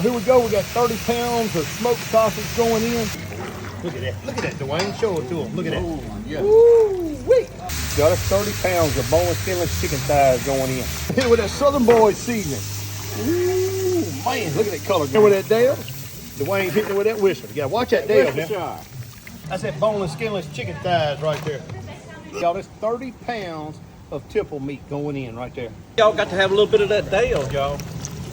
Here we go. We got 30 pounds of smoked sausage going in. Look at that. Look at that, Dwayne. Show it to him. Look at that. Oh, yeah. Woo-wee. Got us 30 pounds of boneless, skinless chicken thighs going in. Hit with that Southern Boy seasoning. Ooh, man. Look at that color. Hit with that Dale. Dwayne's hitting it with that whistle. You got to watch that Dale now. That's that boneless, skinless chicken thighs right there. Y'all, that's 30 pounds of tipple meat going in right there. Y'all got to have a little bit of that Dale, y'all.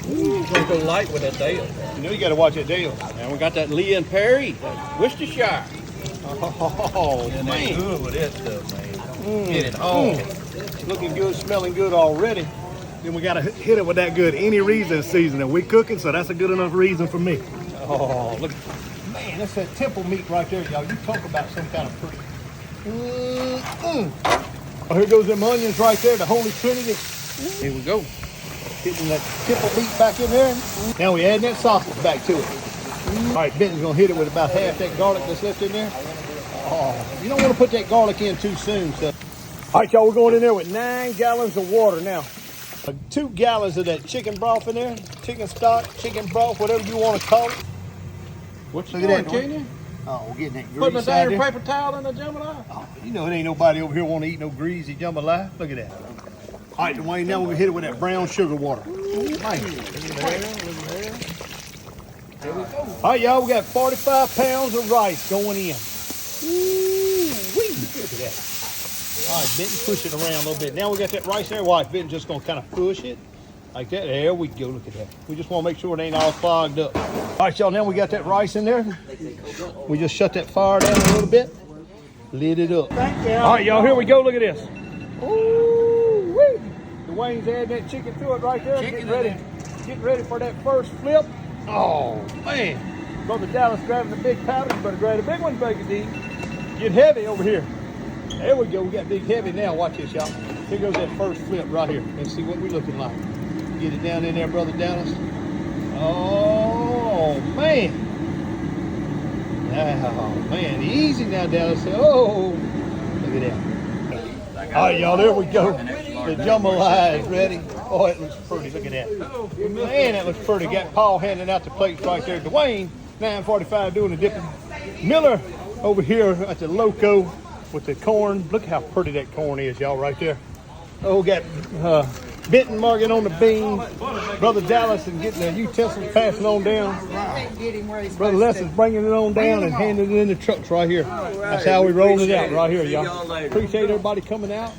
Ooh, gonna go light with that Dale. You know you got to watch that Dale. And we got that Lee and Perry, Worcestershire. Oh, And man. that's good with that stuff, man. Get it on. Looking good, smelling good already. Then we got to hit it with that good any reason seasoning. We cooking, so that's a good enough reason for me. Oh, look. Man, that's that temple meat right there, y'all. You talk about some kind of pretty. Oh, here goes them onions right there, the Holy Trinity. Here we go. Hitting that temple meat back in there. Now we adding that sausage back to it. All right, Benton's gonna hit it with about half that garlic that's left in there. Oh, you don't want to put that garlic in too soon, so. All right, y'all, we're going in there with 9 gallons of water now. 2 gallons of that chicken broth in there, chicken stock, chicken broth, whatever you want to call it. What you Look doing, at that, Kenya? Oh, we're getting that grease Putting a out damn there. paper towel in the jambalaya? Oh, you know, it ain't nobody over here want to eat no greasy jambalaya. Look at that. All right, Dwayne, now we're going to hit it with that brown sugar water. All right, y'all, we got 45 pounds of rice going in. Ooh-wee. Look at that. All right, Benton, push it around a little bit. Now we got that rice there. Watch, Benton's just going to kind of push it like that. There we go. Look at that. We just want to make sure it ain't all clogged up. All right, y'all, now we got that rice in there. We just shut that fire down a little bit. Lid it up. All right, y'all, here we go. Look at this. Ooh-wee. Dwayne's adding that chicken to it right there. Getting ready for that first flip. Oh, man. Brother Dallas grabbing the big powder. You better grab the big one, Baker D. Get heavy over here. There we go. We got big heavy now. Watch this, y'all. Here goes that first flip right here. Let's see what we're looking like. Get it down in there, Brother Dallas. Oh, man. Oh, man. Easy now, Dallas. Oh, look at that. All right, y'all. There we go. The jambalaya is ready. Oh, it looks pretty. Look at that. Man, that looks pretty. Got Paul handing out the plates right there. Dwayne, 945, doing the dipping. Miller over here at the Loco with the corn. Look how pretty that corn is, y'all, right there. Oh, got Benton marking on the bean. Brother Dallas and getting the utensils passing on down. Brother Lesson's bringing it on down and handing it in the trucks right here. That's how we roll it out right here, y'all. Appreciate everybody coming out.